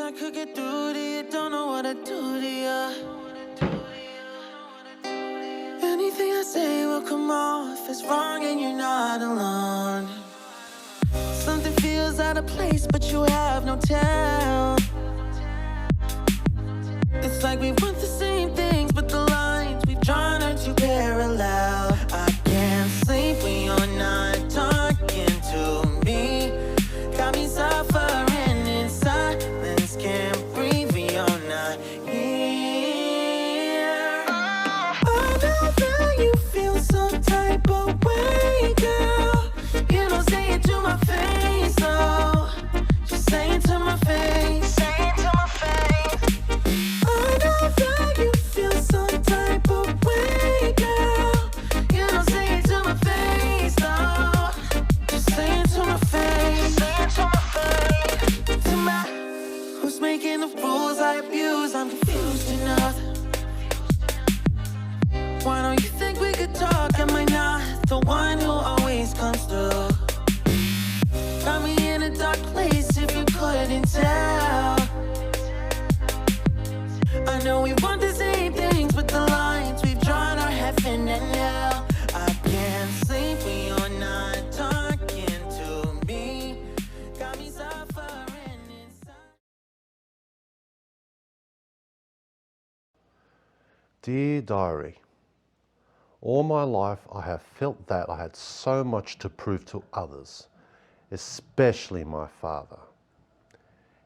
I could get through to you, don't know what I do to you. Anything I say will come off as wrong and you're not alone. Something feels out of place, but you have no tell. It's like we want the same things, but the lines we've drawn are too parallel. I can't sleep when you're not talking to me. Got me suffering in silence, can't breathe when you're not here. I know that you feel some type of way, girl. You don't say it to my face, oh. Just say it to my face. Say it to my face. I know that you feel some type of way, girl. You don't say it to my face, oh. Just say it to my face. Say it to my face. To my, who's making the rules I abuse? I'm confused enough. Why don't you think we could talk? Am I not the one who always comes through? Got me in a dark place if you couldn't tell. I know we want the same things, but the lines we've drawn are heaven and hell. I can't sleep when you're not talking to me. Got me suffering inside. Dear Diary, all my life I have felt that I had so much to prove to others, especially my father.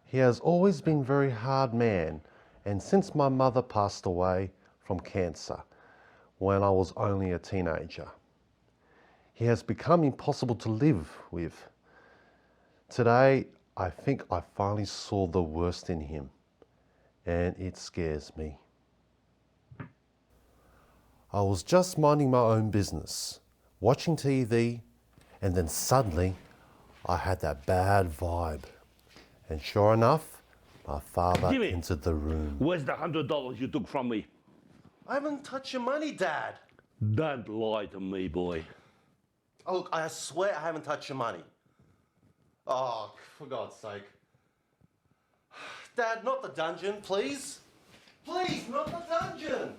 He has always been a very hard man, and since my mother passed away from cancer when I was only a teenager, he has become impossible to live with. Today, I think I finally saw the worst in him, and it scares me. I was just minding my own business, watching TV, and then suddenly I had that bad vibe. And sure enough, my father Jimmy, entered the room. Where's the $100 you took from me? I haven't touched your money, Dad. Don't lie to me, boy. Oh, look, I swear I haven't touched your money. Oh, for God's sake. Dad, not the dungeon, please. Please, not the dungeon.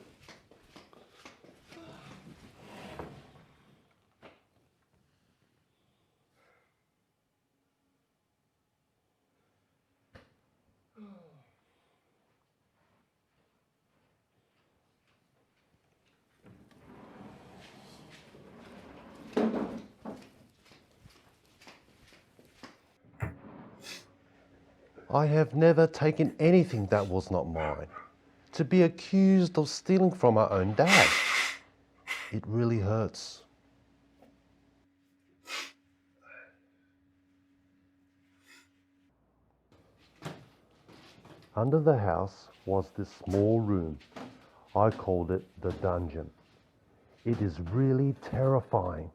I have never taken anything that was not mine. To be accused of stealing from my own dad, it really hurts. Under the house was this small room. I called it the dungeon. It is really terrifying.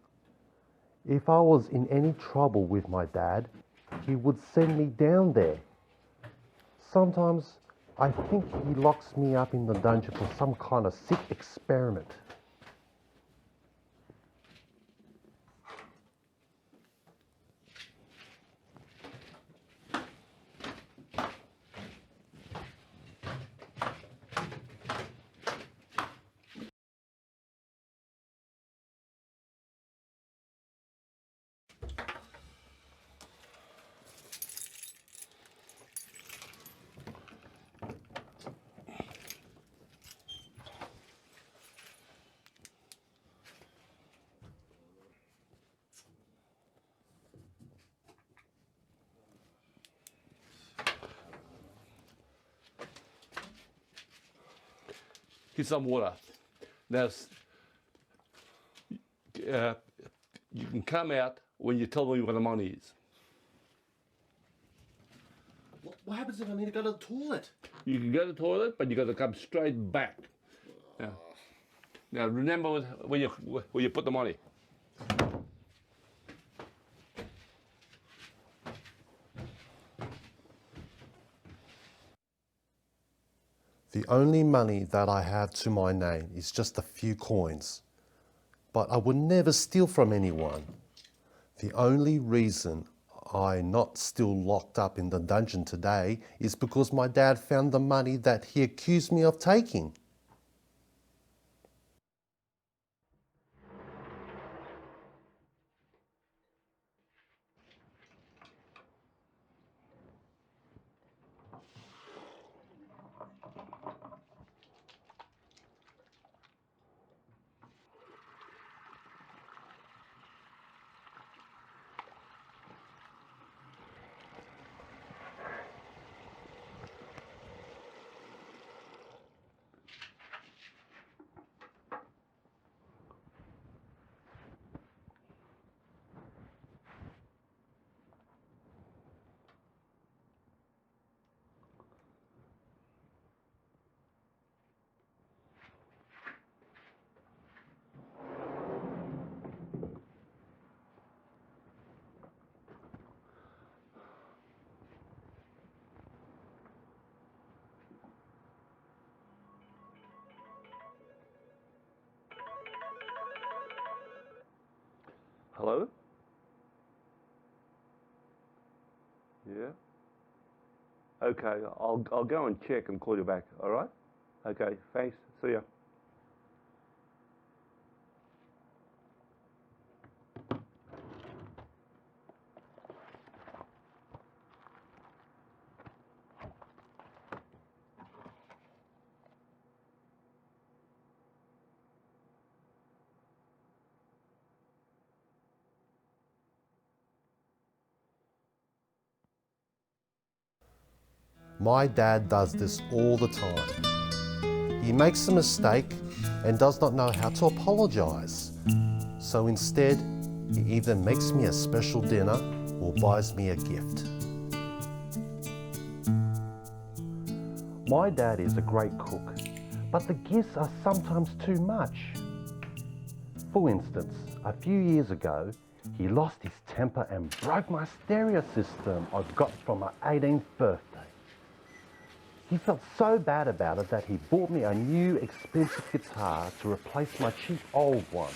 If I was in any trouble with my dad, he would send me down there. Sometimes I think he locks me up in the dungeon for some kind of sick experiment. Here's some water. Now, you can come out when you tell me where the money is. What happens if I need to go to the toilet? You can go to the toilet, but you got to come straight back. Now remember where you put the money. The only money that I have to my name is just a few coins, but I would never steal from anyone. The only reason I'm not still locked up in the dungeon today is because my dad found the money that he accused me of taking. Hello? Yeah? Okay, I'll go and check and call you back, all right? Okay, thanks. See ya. My dad does this all the time. He makes a mistake and does not know how to apologise. So instead, he either makes me a special dinner or buys me a gift. My dad is a great cook, but the gifts are sometimes too much. For instance, a few years ago, he lost his temper and broke my stereo system I got for my 18th birthday. He felt so bad about it that he bought me a new expensive guitar to replace my cheap old one.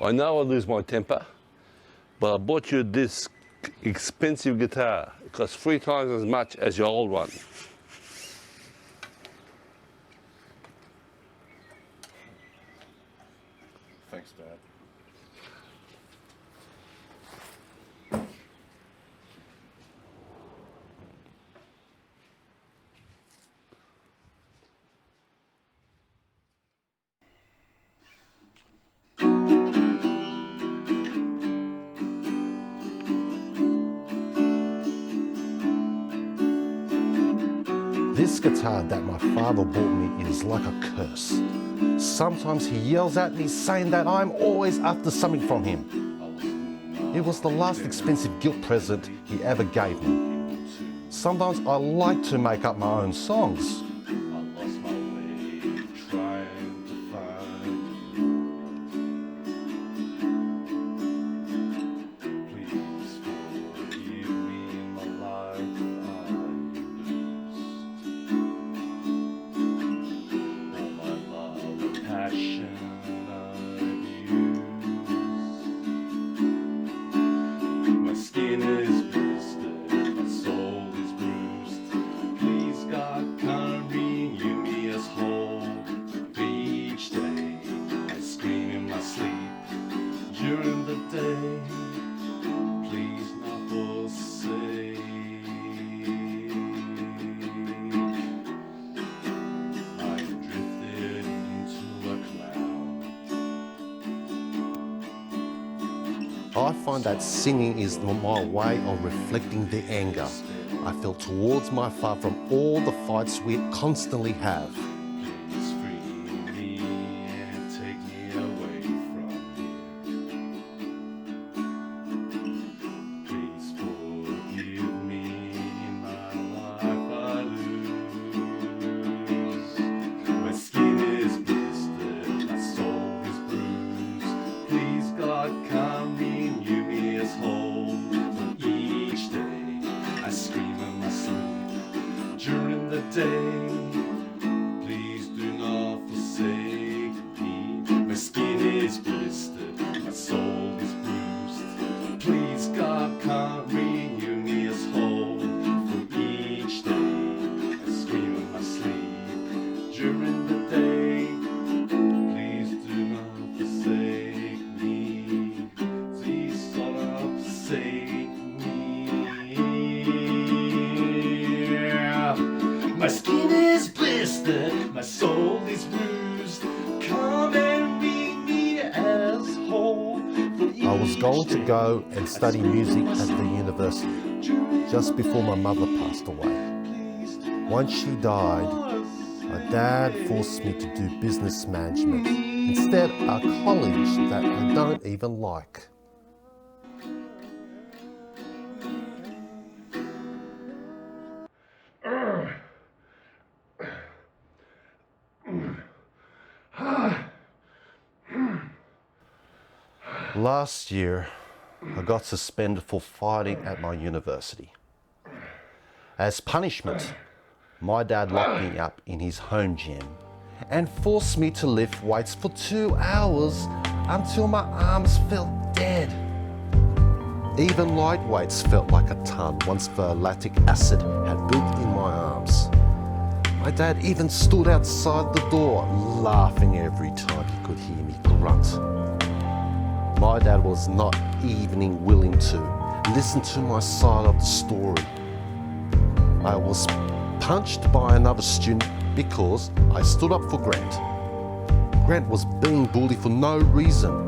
I know I lose my temper, but I bought you this expensive guitar. It costs 3 times as much as your old one. Thanks, Dad. This guitar that my father bought me is like a curse. Sometimes he yells at me saying that I'm always after something from him. It was the last expensive guilt present he ever gave me. Sometimes I like to make up my own songs. During the day, please not forsake. I drifted into a cloud. I find that singing is my way of reflecting the anger I feel towards my father from all the fights we constantly have. Please free me and take me away from here. Please forgive me in my life I lose. My skin is blistered, my soul is bruised. Please God come renew me as whole. For each day I scream in my sleep. During the day, My soul is bruised. Come and meet me as whole. I was going to go and study music at the university just before my mother passed away. Once she died, my dad forced me to do business management, instead a college that I don't even like. Last year, I got suspended for fighting at my university. As punishment, my dad locked me up in his home gym and forced me to lift weights for 2 hours until my arms felt dead. Even light weights felt like a ton once the lactic acid had built in my arms. My dad even stood outside the door laughing every time he could hear me grunt. My dad was not even willing to listen to my side of the story. I was punched by another student because I stood up for Grant. Grant was being bullied for no reason.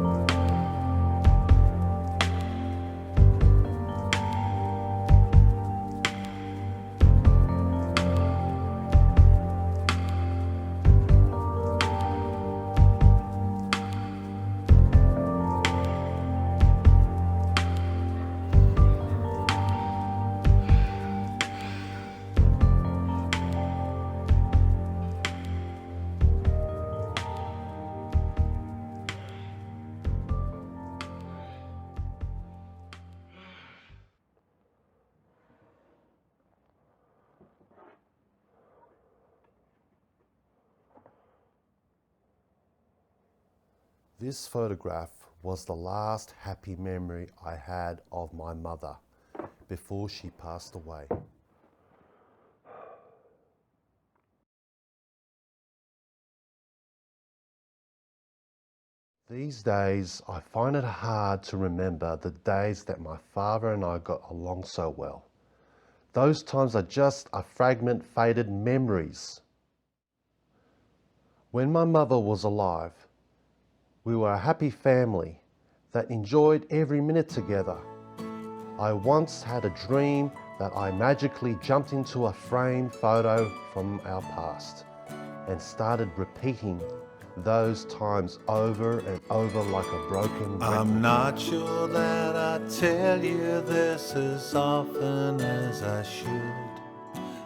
This photograph was the last happy memory I had of my mother before she passed away. These days, I find it hard to remember the days that my father and I got along so well. Those times are just a fragment faded memories. When my mother was alive, we were a happy family that enjoyed every minute together. I once had a dream that I magically jumped into a framed photo from our past and started repeating those times over and over like a broken record. I'm not sure that I tell you this as often as I should,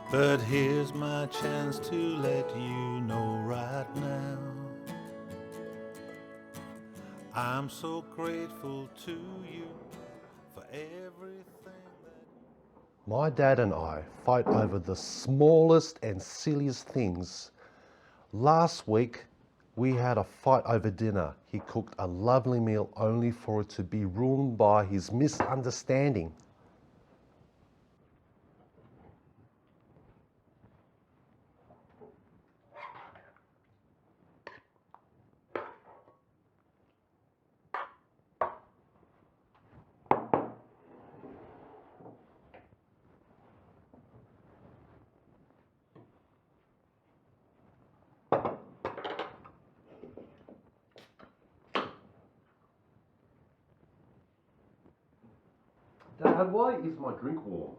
but here's my chance to let you know right now. I'm so grateful to you for everything that... My dad and I fight over the smallest and silliest things. Last week, we had a fight over dinner. He cooked a lovely meal only for it to be ruined by his misunderstanding. Dad, why is my drink warm?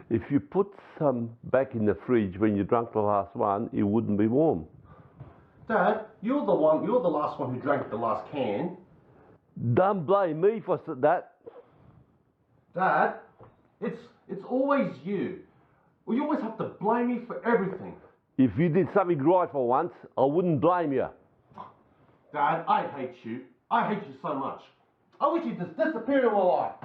If you put some back in the fridge when you drank the last one, it wouldn't be warm. Dad, you're the last one who drank the last can. Don't blame me for that. Dad, it's always you. Well, you always have to blame me for everything. If you did something right for once, I wouldn't blame you. Dad, I hate you. I hate you so much. I wish you'd just disappear in my life.